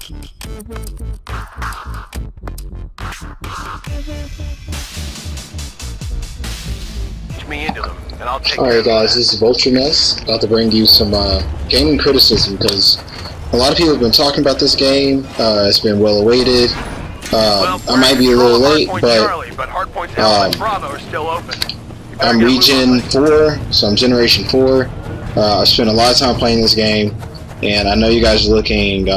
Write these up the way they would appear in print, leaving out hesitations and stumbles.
Me into them, and I'll take Alright guys, this is VultureNest, about to bring you some gaming criticism, because a lot of people have been talking about this game. It's been well awaited. I might be a little late, but I'm Regen 4, so I'm Generation 4. I spent a lot of time playing this game, and I know you guys are looking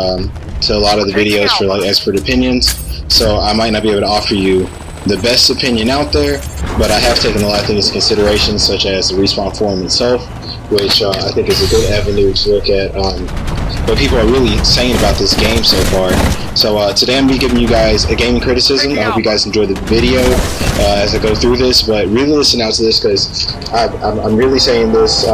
to a lot of the videos for like expert opinions, so I might not be able to offer you the best opinion out there, but I have taken a lot of things into consideration, such as the Respawn forum itself, which I think is a good avenue to look at what people are really saying about this game so far. So today I'm going to be giving you guys a gaming criticism. I hope you guys enjoy the video as I go through this, but really listen out to this, because I'm really saying this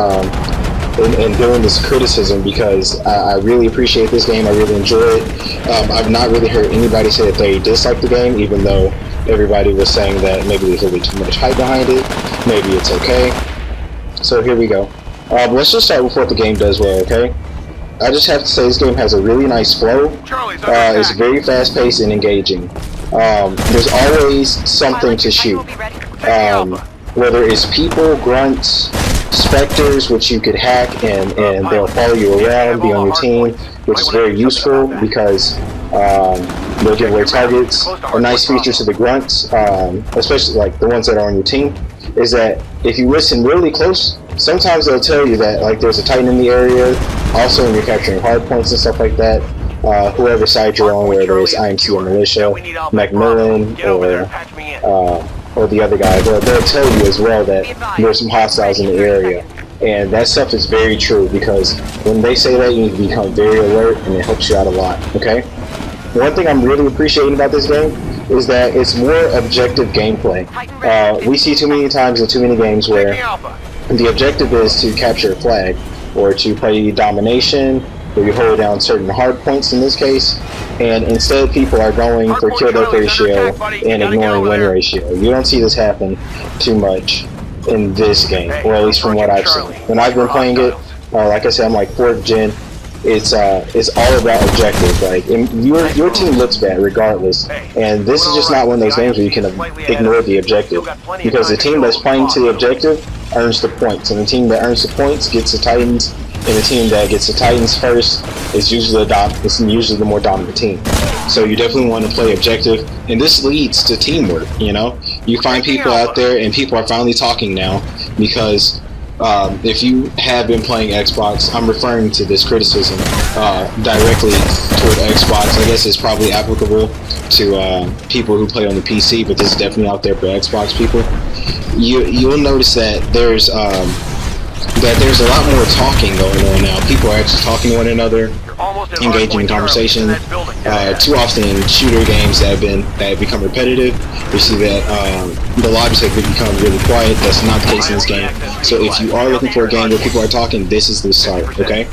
and doing this criticism because I really appreciate this game. I really enjoy it. I've not really heard anybody say that they dislike the game, even though everybody was saying that maybe there's a little bit too much hype behind it. Maybe it's okay. So here we go. Let's just start with what the game does well, okay? I just have to say this game has a really nice flow. It's very fast-paced and engaging. There's always something to shoot. Whether it's people, grunts, specters, which you could hack and they'll follow you around, be on your team, which is very useful because they'll give away targets. A nice feature to the grunts, especially like the ones that are on your team, is that if you listen really close, sometimes they'll tell you that like there's a Titan in the area. Also, when you're capturing hard points and stuff like that, whoever side you're on, whether it's IMC or Militia, Macmillan, or the other guy, they'll tell you as well that there's some hostiles in the area. And that stuff is very true, because when they say that, you need to become very alert, and it helps you out a lot, okay? One thing I'm really appreciating about this game is that it's more objective gameplay. We see too many times in too many games where the objective is to capture a flag, or to play domination, where you hold down certain hard points in this case, and instead people are going for kill-death ratio and ignoring win ratio. You don't see this happen too much in this game, or at least from what I've seen. When I've been playing it, like I said, I'm like 4th gen. It's all about objective. Like your team looks bad regardless, and this is just not one of those games where you can ignore the objective, because the team that's playing to the objective earns the points, and the team that earns the points gets the Titans, and the team that gets the Titans first is usually the more dominant team. So you definitely want to play objective, and this leads to teamwork. You know, you find people out there, and people are finally talking now, because if you have been playing Xbox, I'm referring to this criticism directly toward Xbox. I guess it's probably applicable to people who play on the PC, but this is definitely out there for Xbox people. You'll notice that there's a lot more talking going on now. People are actually talking to one another, engaging in conversation. Too often in shooter games that have become repetitive, we see that the lobbies have become really quiet. That's not the case in this game. So if you are looking for a game where people are talking, this is the start, okay?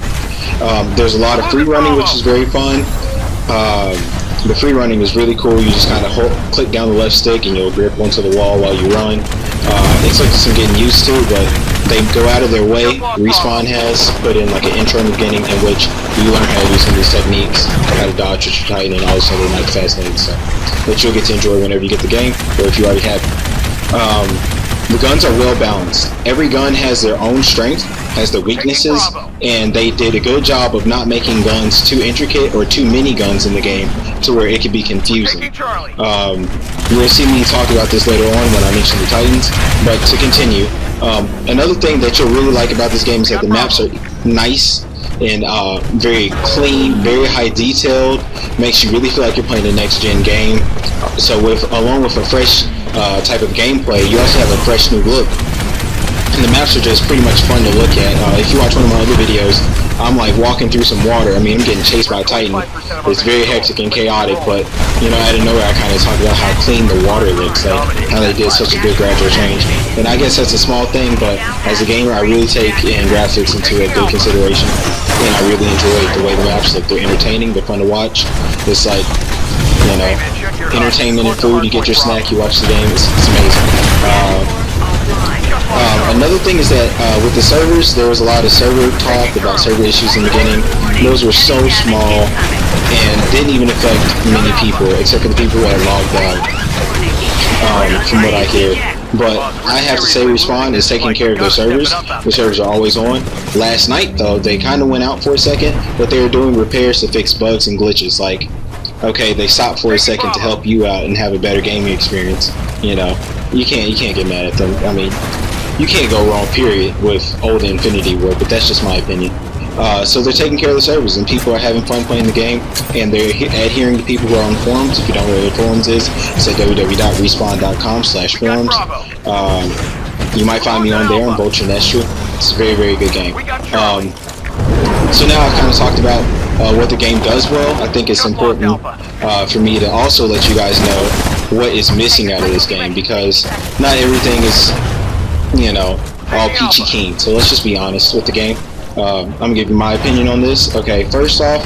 There's a lot of free running, which is very fun. The free running is really cool. You just kind of click down the left stick and you'll grip onto the wall while you run. It's like some getting used to, but they go out of their way. Respawn has put in like an intro in the beginning in which you learn how to do some of these techniques, how to dodge with your Titan, and also the like fascinating stuff that you'll get to enjoy whenever you get the game, or if you already have it. The guns are well balanced. Every gun has their own strength, has their weaknesses, and they did a good job of not making guns too intricate or too many guns in the game to where it could be confusing. You'll see me talk about this later on when I mention the Titans, but to continue, another thing that you'll really like about this game is that the maps are nice and very clean, very high detailed, makes you really feel like you're playing a next gen game. So along with a fresh type of gameplay, you also have a fresh new look. And the maps are just pretty much fun to look at. If you watch one of my other videos, I'm like walking through some water. I mean, I'm getting chased by a Titan. It's very hectic and chaotic, but you know, out of nowhere I kind of talk about how clean the water looks, like how they did such a good gradual change. And I guess that's a small thing, but as a gamer I really take in graphics into a good consideration, and I really enjoy the way the maps look. They're entertaining, they're fun to watch. It's like, you know, entertainment and food. You get your snack, you watch the game. It's amazing. Another thing is that with the servers, there was a lot of server talk about server issues in the beginning. Those were so small and didn't even affect many people, except for the people who had logged out, from what I hear. But I have to say Respawn is taking care of their servers. The servers are always on. Last night, though, they kind of went out for a second, but they were doing repairs to fix bugs and glitches. Like, okay, they stopped for a second to help you out and have a better gaming experience. You know, you can't get mad at them. I mean, you can't go wrong, period, with old Infinity Ward, but that's just my opinion. So they're taking care of the servers, and people are having fun playing the game, and they're adhering to people who are on forums. If you don't know what forums is, it's at www.respawn.com/forums. You might find me on there on Vulture Nestra. It's a very, very good game. So now I've kind of talked about what the game does well. I think it's important for me to also let you guys know what is missing out of this game, because not everything is, you know, all peachy keen. So let's just be honest with the game. I'm gonna give you my opinion on this. Okay, first off,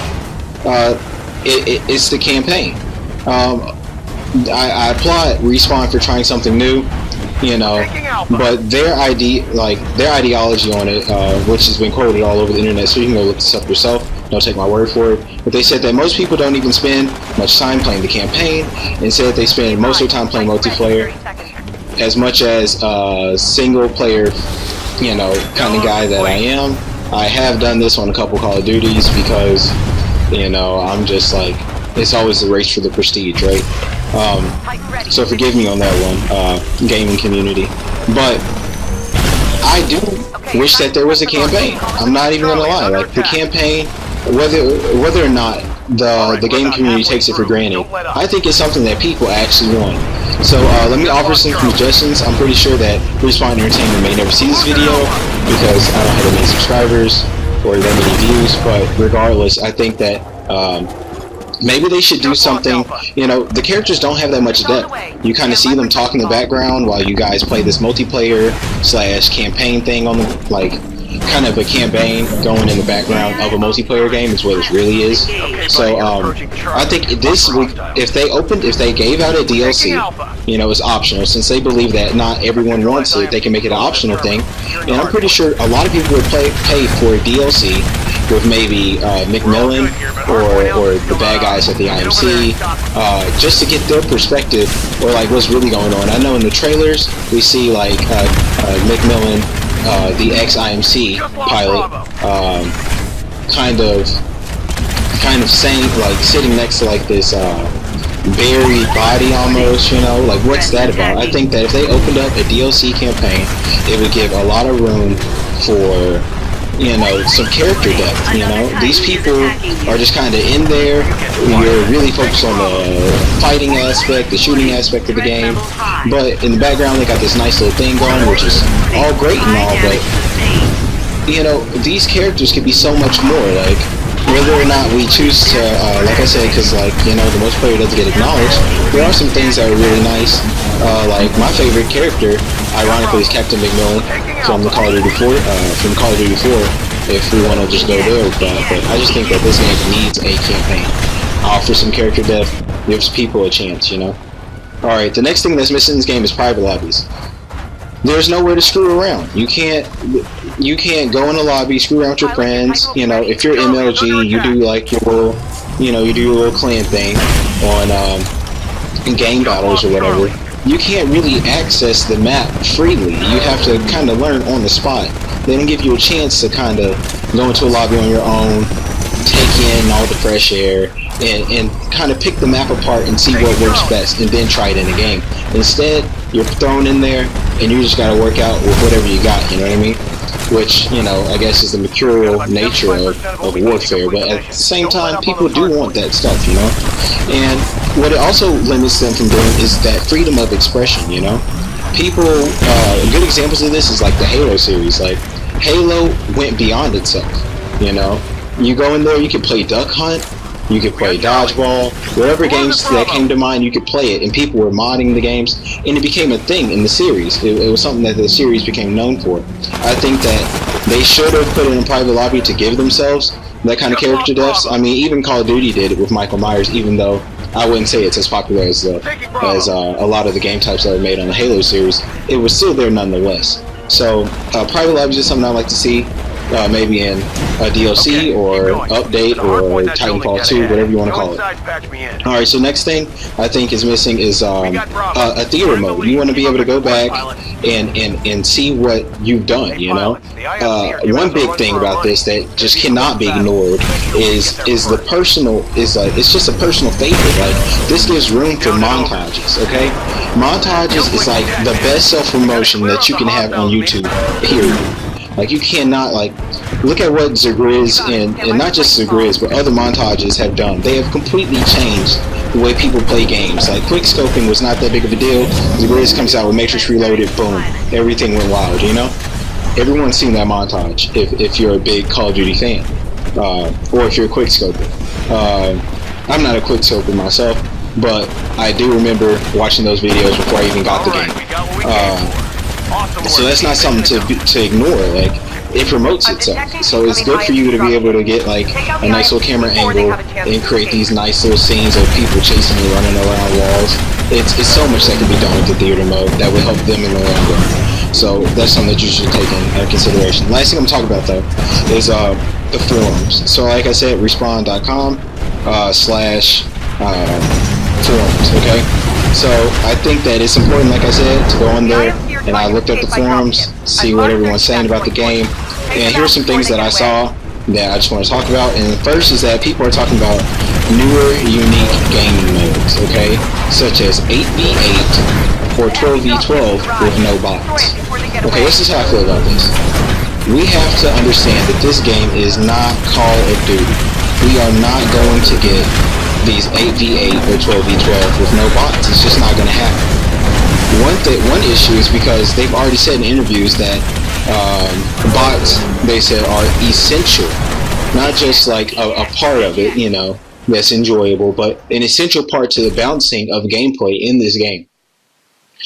it's the campaign. I applaud Respawn for trying something new, you know, but their ideology on it, which has been quoted all over the internet, so you can go look this up yourself. Don't take my word for it. But they said that most people don't even spend much time playing the campaign, and said that they spend most of their time playing multiplayer, as much as single player, you know, kind of guy that I am. I have done this on a couple Call of Duties because, you know, I'm just like, it's always the race for the prestige, right? So forgive me on that one, gaming community. But I do wish that there was a campaign. I'm not even gonna lie. Like, the campaign, whether or not the gaming community takes it for granted, I think it's something that people actually want. So let me offer some suggestions. I'm pretty sure that Respawn Entertainment may never see this video because I don't have that many subscribers or that many views, but regardless, I think that maybe they should do something. You know, the characters don't have that much depth. You kind of see them talk in the background while you guys play this multiplayer / campaign thing on the, like, kind of a campaign going in the background of a multiplayer game is what it really is. So I think this would, if they gave out a DLC, you know, it's optional, since they believe that not everyone wants it, they can make it an optional thing. And I'm pretty sure a lot of people would pay for a DLC with maybe McMillan or the bad guys at the IMC, just to get their perspective or like what's really going on. I know in the trailers we see like McMillan, the ex-IMC pilot, kind of saying, like, sitting next to like this buried body almost, you know, like, what's that about? I think that if they opened up a DLC campaign, it would give a lot of room for, you know, some character depth. You know, these people are just kind of in there. You're really focused on the fighting aspect, the shooting aspect of the game, but in the background they got this nice little thing going, which is all great and all, but, you know, these characters could be so much more. Like, whether or not we choose to, like I said, because, like, you know, the multiplayer doesn't get acknowledged, there are some things that are really nice. Like, my favorite character, ironically, is Captain McMillan from the Call of Duty 4, if we want to just go there. But I just think that this game needs a campaign. Offer some character depth, gives people a chance, you know? Alright, the next thing that's missing in this game is private lobbies. There's nowhere to screw around. You can't go in a lobby, screw around with your friends. You know, if you're MLG, you do like your little, you know, you do your little clan thing on game battles or whatever. You can't really access the map freely. You have to kind of learn on the spot. They don't give you a chance to kind of go into a lobby on your own, take in all the fresh air, and kind of pick the map apart and see what works best, and then try it in a game. Instead, you're thrown in there, and you just gotta work out with whatever you got, you know what I mean? Which, you know, I guess is the mercurial nature of warfare, but at the same time, people do want that stuff, you know? And what it also limits them from doing is that freedom of expression, you know? People, good examples of this is like the Halo series. Like, Halo went beyond itself, you know? You go in there, you can play Duck Hunt, you could play Dodgeball, whatever games that came to mind, you could play it, and people were modding the games, and it became a thing in the series. It was something that the series became known for. I think that they should have put it in a private lobby to give themselves that kind of character depth. I mean, even Call of Duty did it with Michael Myers, even though I wouldn't say it's as popular as a lot of the game types that are made on the Halo series. It was still there nonetheless. So private lobbies is something I like to see, maybe in a DLC or update or Titanfall 2, whatever you want to call it. Alright, so next thing I think is missing is a theater mode. You want to be able to go back and see what you've done, you know? One big thing about this that just cannot be ignored is the personal, it's just a personal favorite. Like, this gives room for montages, okay? Montages is like the best self-promotion that you can have on YouTube, period. Like, you cannot, like, look at what Zagriz and not just Zagriz, but other montages have done. They have completely changed the way people play games. Like, quick scoping was not that big of a deal. Zagriz comes out with Matrix Reloaded, boom, everything went wild, you know? Everyone's seen that montage if you're a big Call of Duty fan, or if you're a quick scoper. I'm not a quick scoper myself, but I do remember watching those videos before I even got the game. So that's not something to ignore. Like, it promotes itself, so it's good for you to be able to get like a nice little camera angle and create these nice little scenes of people chasing you, running around walls. It's so much that can be done with the theater mode that will help them in the long run. So that's something that you should take in consideration. Last thing I'm talking about though is the forums. So like I said, respawn.com /forums. Okay, so I think that it's important, like I said, to go on there. And I looked at the forums, see what everyone's saying about the game, and here's some things that I saw that I just want to talk about. And the first is that people are talking about newer, unique gaming modes, okay, such as 8v8 or 12v12 with no bots. Okay, this is how I feel about this. We have to understand that this game is not Call of Duty. We are not going to get these 8v8 or 12v12 with no bots. It's just not going to happen. One issue is because they've already said in interviews that bots, they said, are essential, not just like a part of it, you know, that's enjoyable, but an essential part to the balancing of gameplay in this game.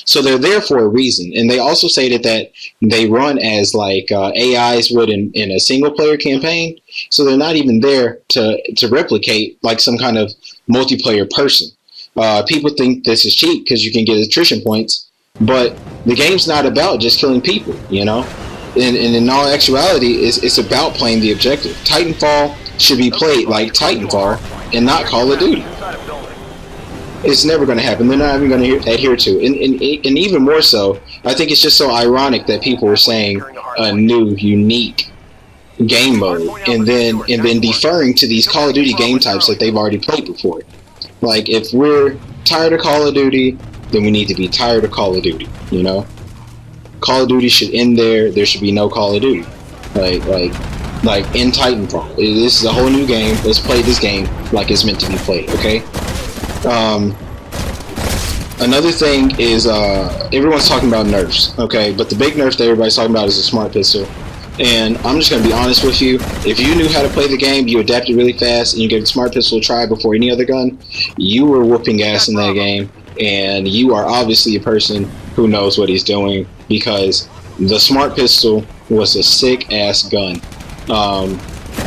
So they're there for a reason, and they also stated that they run as like AIs would in a single player campaign, so they're not even there to replicate like some kind of multiplayer person. People think this is cheap because you can get attrition points, but the game's not about just killing people, you know? And in all actuality, it's about playing the objective. Titanfall should be played like Titanfall and not Call of Duty. It's never going to happen. They're not even going to adhere to it. And even more so, I think it's just so ironic that people are saying a new, unique game mode and then deferring to these Call of Duty game types that they've already played before. Like, if we're tired of Call of Duty, then we need to be tired of Call of Duty, you know? Call of Duty should end there. There should be no Call of Duty. Like in Titanfall. This is a whole new game. Let's play this game like it's meant to be played, okay? Another thing is, everyone's talking about nerfs, okay? But the big nerf that everybody's talking about is a smart pistol. And I'm just going to be honest with you, if you knew how to play the game, you adapted really fast, and you gave the smart pistol a try before any other gun, you were whooping ass in that game, and you are obviously a person who knows what he's doing, because the smart pistol was a sick-ass gun.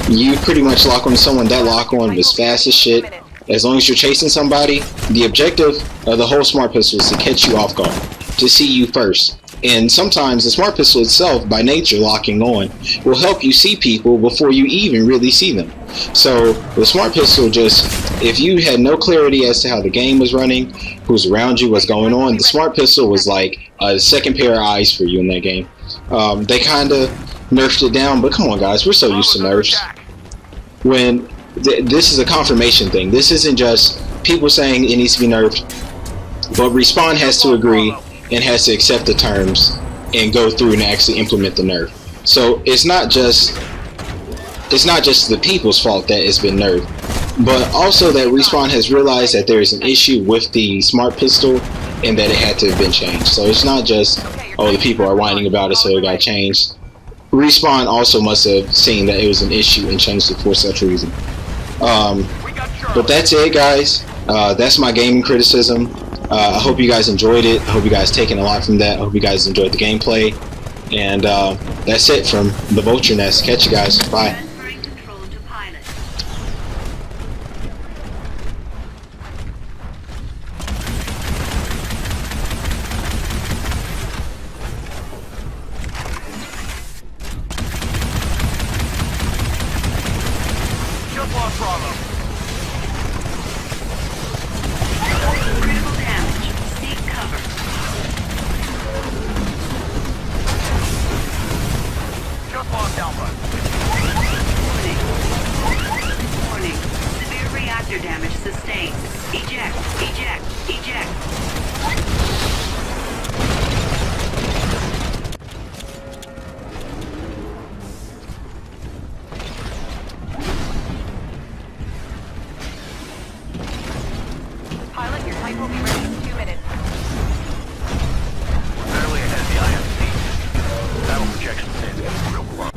You pretty much lock on someone, that lock on was fast as shit. As long as you're chasing somebody, the objective of the whole smart pistol is to catch you off guard, to see you first. And sometimes the smart pistol itself, by nature, locking on, will help you see people before you even really see them. So the smart pistol just, if you had no clarity as to how the game was running, who's around you, what's going on, the smart pistol was like a second pair of eyes for you in that game. They kind of nerfed it down, but come on guys, we're so used to nerfs. When this is a confirmation thing. This isn't just people saying it needs to be nerfed, but Respawn has to agree and has to accept the terms and go through and actually implement the nerf. So it's not just the people's fault that it's been nerfed, but also that Respawn has realized that there is an issue with the smart pistol and that it had to have been changed. So it's not just, oh, the people are whining about it so it got changed. Respawn also must have seen that it was an issue and changed it for such reason. But that's it, guys. That's my gaming criticism. I hope you guys enjoyed it. I hope you guys taken a lot from that. I hope you guys enjoyed the gameplay. And that's it from the Vulture Nest. Catch you guys. Bye. off Bravo. Critical damage. Seek cover. Just lost Alpha. Warning. Severe reactor damage sustained. Eject. Eject. Eject. Pilot, your flight will be ready in 2 minutes. We're barely ahead of the IMC. Battle projection says it's real close.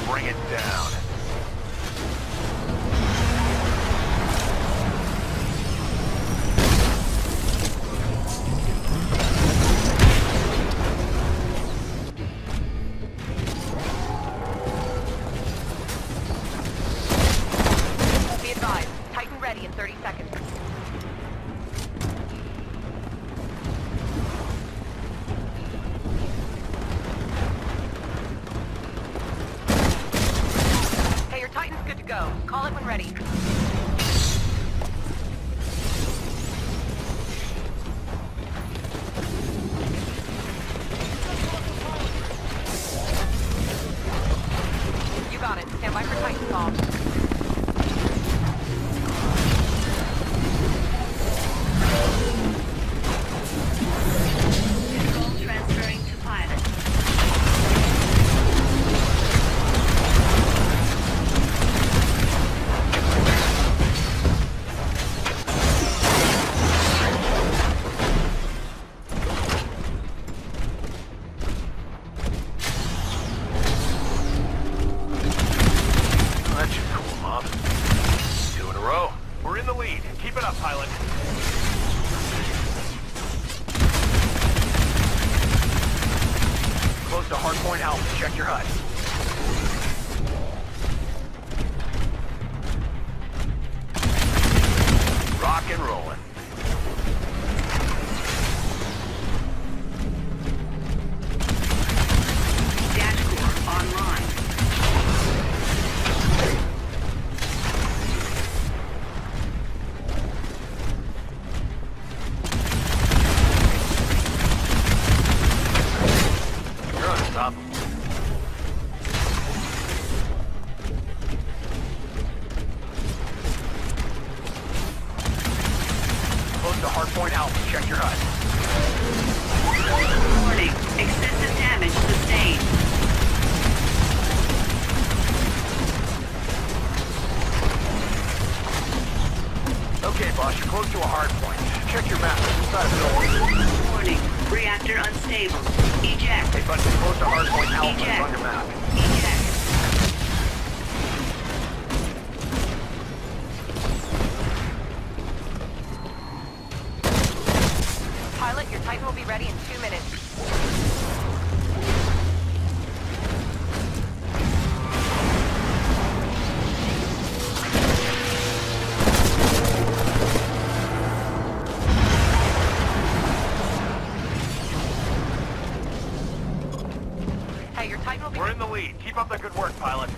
Bring it down. Be advised, Titan ready in 30 seconds. Hey, your Titan's good to go. Call it when ready. You got it. Stand by for Titanfall. Control transferring to pilot. Oh, that should cool him off. 2 in a row. We're in the lead. Keep it up, pilot. Close to hardpoint Alpha. Check your HUD. Rock and rolling. Dash core online. You're unstoppable. Close to hardpoint Alpha. Check your HUD. Warning. Excessive damage sustained. Okay, boss, you're close to a hard point. Check your map. It's inside of the door. Warning. Reactor unstable. Eject. Hey, bud, you're close to hard point Alpha. It's Eject. on your map. Eject. Pilot, your Titan will be ready in 2 minutes. Hey, your Titan will be We're in the lead. Keep up the good work, pilot.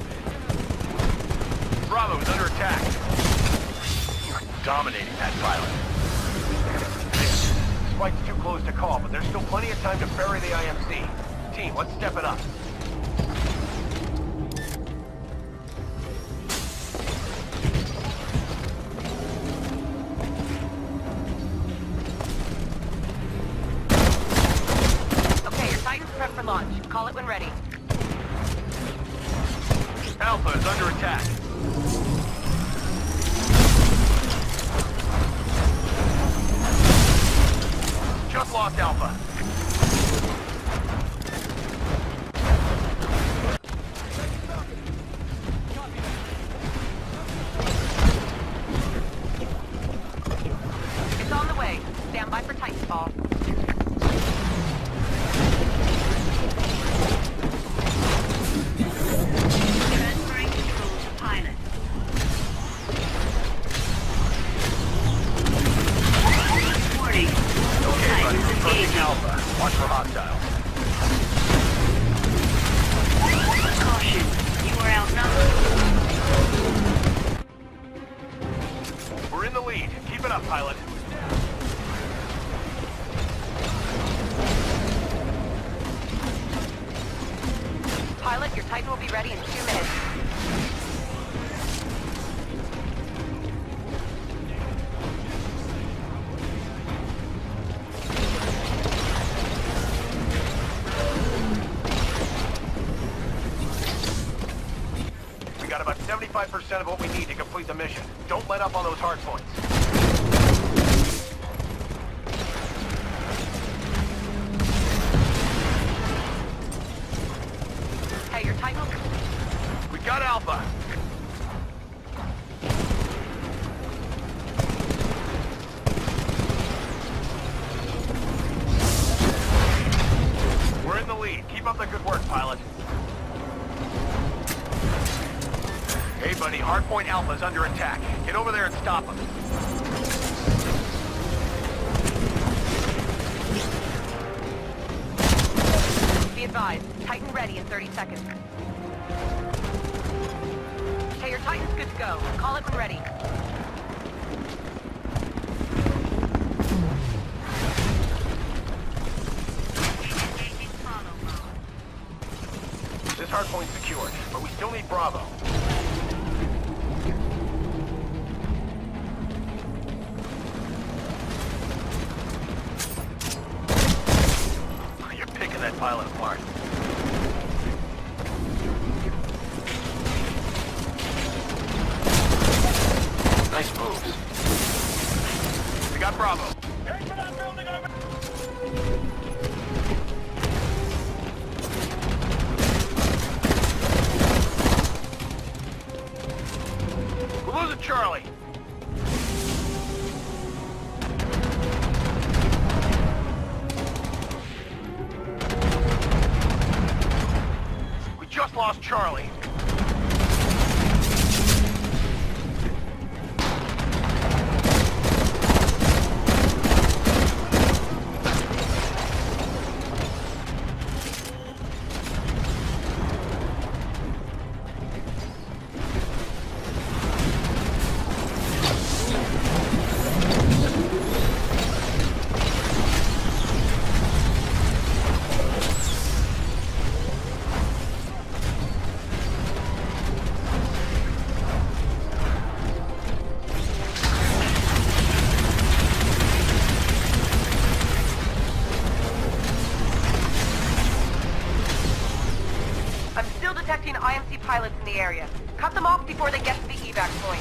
Bravo is under attack. You're dominating that pilot. This flight's too close to call, but there's still plenty of time to bury the IMC. Team, let's step it up. Okay, your Titan's prepped for launch. Call it when ready. Alpha is under attack. Just lost Alpha. It's on the way. Stand by for Titanfall. Transferring control to pilot. Watch for hostiles. Caution. You are outnumbered. We're in the lead. Keep it up, pilot. Pilot, your Titan will be ready in 2 minutes. We got about 75% of what we need to complete the mission. Don't let up on those hard points. Hey, your Titan will... We got Alpha. We're in the lead. Keep up the good work, pilot. Hey, buddy, Hardpoint Alpha's under attack. Get over there and stop him. Be advised, Titan ready in 30 seconds. Hey, your Titan's good to go. Call it when ready. Engaging follow mode. This hardpoint's secured, but we still need Bravo. You're picking that pilot apart. Nice moves. We got Bravo. Head for that building over. We're losing Charlie. We just lost Charlie. I'm still detecting IMC pilots in the area. Cut them off before they get to the evac point.